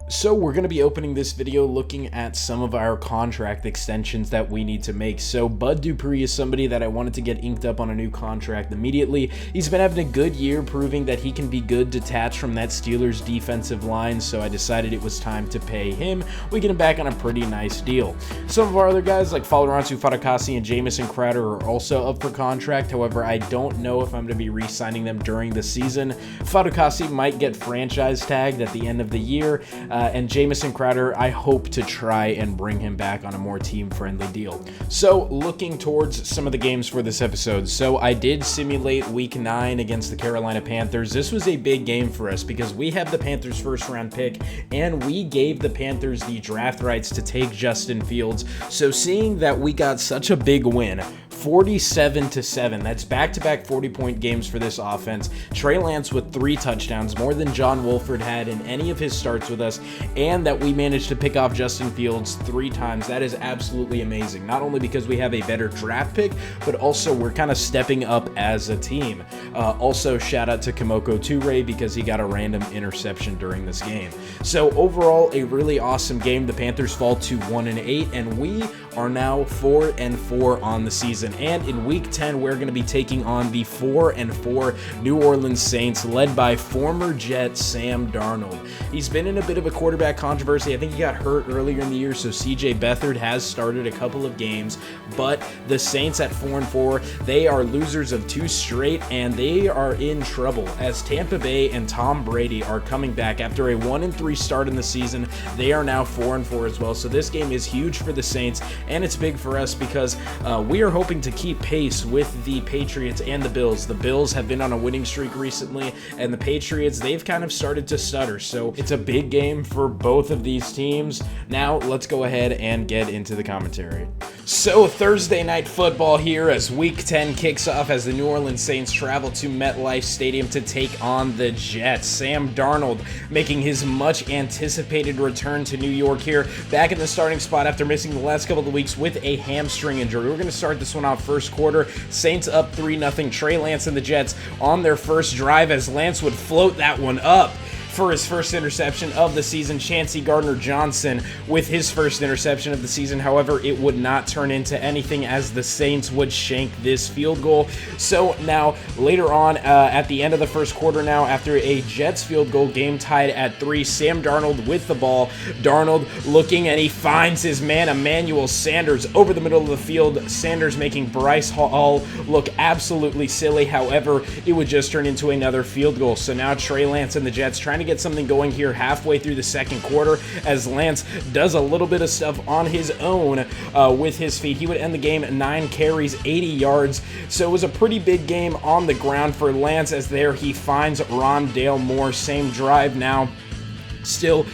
So we're going to be opening this video looking at some of our contract extensions that we need to make. So Bud Dupree is somebody that I wanted to get inked up on a new contract immediately. He's been having a good year, proving that he can be good detached from that Steelers defensive line, so I decided it was time to pay him. We get him back on a pretty nice deal. Some of our other guys like Falaransu Fatukasi and Jamison Crowder are also up for contract. However, I don't know if I'm going to be re-signing them during the season. Fatukasi might get franchise tagged at the end of the year. And Jamison Crowder, I hope to try and bring him back on a more team-friendly deal. So, looking towards some of the games for this episode. So, I did simulate Week 9 against the Carolina Panthers. This was a big game for us because we have the Panthers' first-round pick, and we gave the Panthers the draft rights to take Justin Fields. So, seeing that we got such a big win, 47-7. That's back-to-back 40-point games for this offense. Trey Lance with 3 touchdowns, more than John Wolford had in any of his starts with us, and that we managed to pick off Justin Fields 3 times. That is absolutely amazing. Not only because we have a better draft pick, but also we're kind of stepping up as a team. Also, shout out to Kimoko Toure because he got a random interception during this game. So overall, a really awesome game. The Panthers fall to 1-8, and we are now 4-4 on the season. And in Week 10, we're going to be taking on the 4-4 New Orleans Saints, led by former Jet Sam Darnold. He's been in a bit of a quarterback controversy. I think he got hurt earlier in the year, so CJ Beathard has started a couple of games. But the Saints at 4-4, they are losers of 2 straight, and they are in trouble as Tampa Bay and Tom Brady are coming back after a 1-3 start in the season. They are now 4-4 as well. So this game is huge for the Saints, and it's big for us because we are hoping to keep pace with the Patriots and the Bills. The Bills have been on a winning streak recently, and the Patriots, they've kind of started to stutter. So it's a big game for both of these teams. Now let's go ahead and get into the commentary. So Thursday night football here as Week 10 kicks off as the New Orleans Saints travel to MetLife Stadium to take on the Jets. Sam Darnold making his much anticipated return to New York here, back in the starting spot after missing the last couple of weeks with a hamstring injury. We're going to start this one off first quarter. Saints up 3-0. Trey Lance and the Jets on their first drive as Lance would float that one up for his first interception of the season. Chancey Gardner-Johnson with his first interception of the season. However, it would not turn into anything as the Saints would shank this field goal. So now, later on, at the end of the first quarter now, after a Jets field goal, game tied at 3, Sam Darnold with the ball. Darnold looking, and he finds his man, Emmanuel Sanders, over the middle of the field. Sanders making Bryce Hall look absolutely silly. However, it would just turn into another field goal. So now Trey Lance and the Jets trying to get something going here halfway through the second quarter as Lance does a little bit of stuff on his own with his feet. He would end the game 9 carries, 80 yards. So it was a pretty big game on the ground for Lance as there he finds Rondale Moore. Same drive now. Still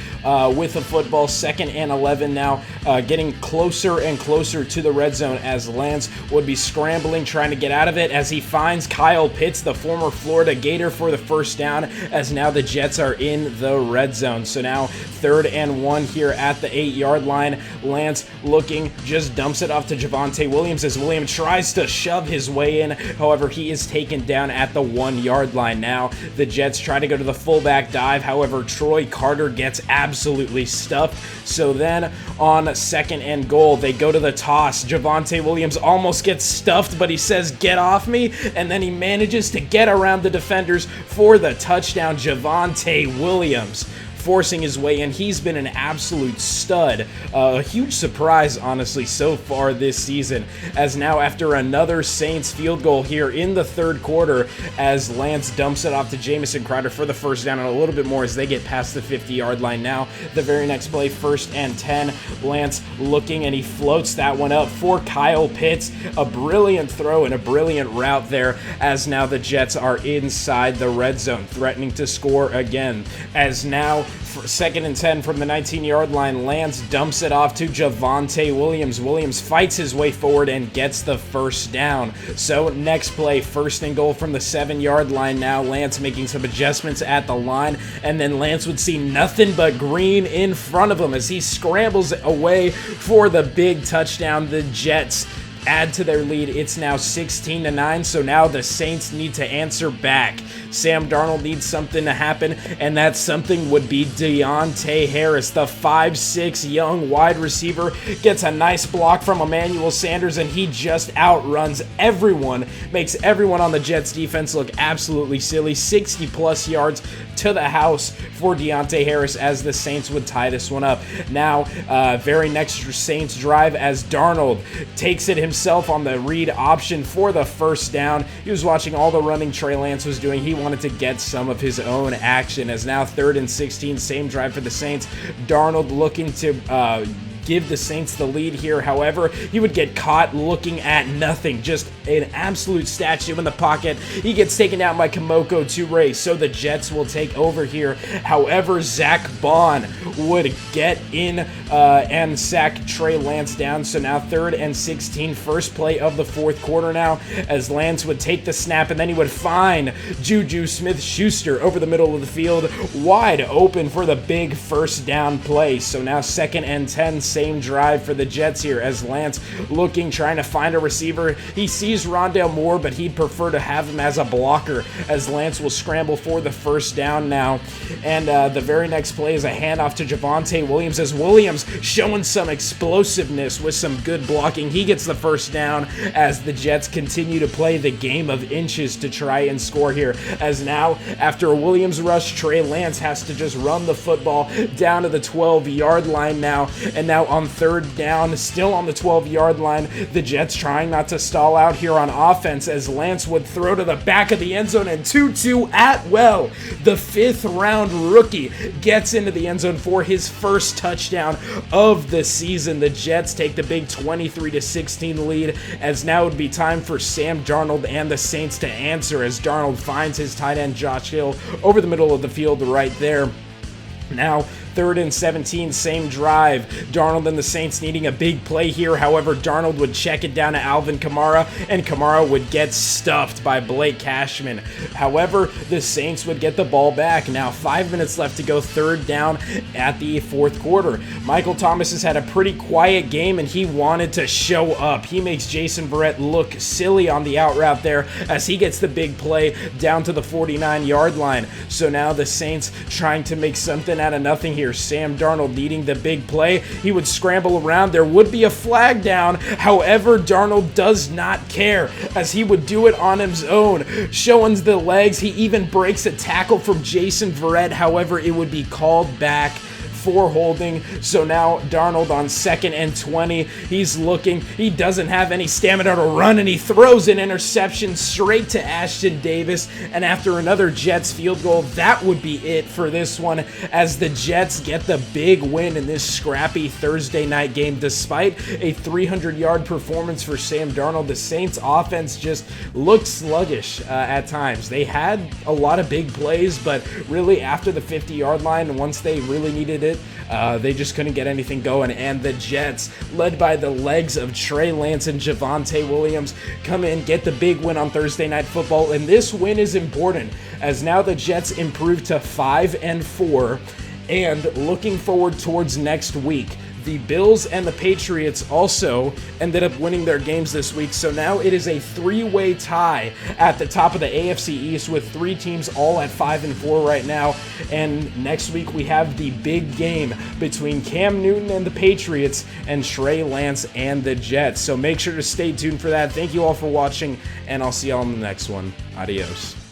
with the football, 2nd and 11 now, getting closer and closer to the red zone as Lance would be scrambling, trying to get out of it as he finds Kyle Pitts, the former Florida Gator, for the first down as now the Jets are in the red zone. So now 3rd and 1 here at the 8-yard line. Lance looking, just dumps it off to Javonte Williams as Williams tries to shove his way in. However, he is taken down at the 1-yard line. Now the Jets try to go to the fullback dive. However, Troy Carter gets absolutely stuffed. So then on 2nd and goal, they go to the toss. Javonte Williams almost gets stuffed, but he says, "Get off me," and then he manages to get around the defenders for the touchdown. Javonte Williams forcing his way in. He's been an absolute stud. A huge surprise, honestly, so far this season, as now after another Saints field goal here in the 3rd quarter, as Lance dumps it off to Jamison Crowder for the first down and a little bit more as they get past the 50-yard line. Now the very next play, 1st and 10, Lance looking, and he floats that one up for Kyle Pitts. A brilliant throw and a brilliant route there as now the Jets are inside the red zone, threatening to score again, as now for 2nd and 10 from the 19-yard line, Lance dumps it off to Javonte Williams. Williams fights his way forward and gets the first down. So next play, 1st and goal from the 7-yard line now. Lance making some adjustments at the line, and then Lance would see nothing but green in front of him as he scrambles away for the big touchdown. The Jets add to their lead. It's now 16-9, so now the Saints need to answer back. Sam Darnold needs something to happen, and that something would be Deontay Harris. The 5'6" young wide receiver gets a nice block from Emmanuel Sanders, and he just outruns everyone, makes everyone on the Jets defense look absolutely silly. 60-plus yards to the house for Deontay Harris as the Saints would tie this one up. Now, very next Saints drive as Darnold takes it himself on the read option for the first down. He was watching all the running Trey Lance was doing. He wanted to get some of his own action as now 3rd and 16, same drive for the Saints. Darnold looking to give the Saints the lead here. However, he would get caught looking at nothing, just an absolute statue in the pocket. He gets taken down by Kamoko Toure, so the Jets will take over here. However, Zach Bond would get in and sack Trey Lance down, so now 3rd and 16, first play of the 4th quarter now, as Lance would take the snap, and then he would find Juju Smith-Schuster over the middle of the field, wide open for the big first down play. So now 2nd and 10, same drive for the Jets here as Lance looking, trying to find a receiver. He sees Rondale Moore, but he'd prefer to have him as a blocker as Lance will scramble for the first down now. And the very next play is a handoff to Javonte Williams as Williams showing some explosiveness with some good blocking. He gets the first down as the Jets continue to play the game of inches to try and score here. As now, after a Williams rush, Trey Lance has to just run the football down to the 12-yard line now. And now on 3rd down, still on the 12-yard line, the Jets trying not to stall out here on offense as Lance would throw to the back of the end zone, and Tutu Atwell, the 5th-round rookie, gets into the end zone for his first touchdown of the season. The Jets take the big 23-16 lead as now it would be time for Sam Darnold and the Saints to answer as Darnold finds his tight end Josh Hill over the middle of the field right there. Now 3rd and 17, same drive. Darnold and the Saints needing a big play here. However, Darnold would check it down to Alvin Kamara, and Kamara would get stuffed by Blake Cashman. However, the Saints would get the ball back. Now 5 minutes left to go, 3rd down at the 4th quarter. Michael Thomas has had a pretty quiet game, and he wanted to show up. He makes Jason Verrett look silly on the out route there as he gets the big play down to the 49-yard line. So now the Saints trying to make something out of nothing here. Sam Darnold needing the big play. He would scramble around. There would be a flag down. However, Darnold does not care as he would do it on his own, showing the legs. He even breaks a tackle from Jason Verrett. However, it would be called back for holding. So now Darnold on 2nd and 20. He's looking. He doesn't have any stamina to run, and he throws an interception straight to Ashton Davis. And after another Jets field goal, that would be it for this one as the Jets get the big win in this scrappy Thursday night game. Despite a 300-yard performance for Sam Darnold, the Saints offense just looked sluggish at times. They had a lot of big plays, but really after the 50-yard line, once they really needed it, they just couldn't get anything going. And the Jets, led by the legs of Trey Lance and Javonte Williams, come in, get the big win on Thursday Night Football. And this win is important as now the Jets improve to 5-4 and looking forward towards next week. The Bills and the Patriots also ended up winning their games this week, so now it is a 3-way tie at the top of the AFC East with 3 teams all at 5-4 right now. And next week we have the big game between Cam Newton and the Patriots and Trey Lance and the Jets. So make sure to stay tuned for that. Thank you all for watching, and I'll see y'all in the next one. Adios.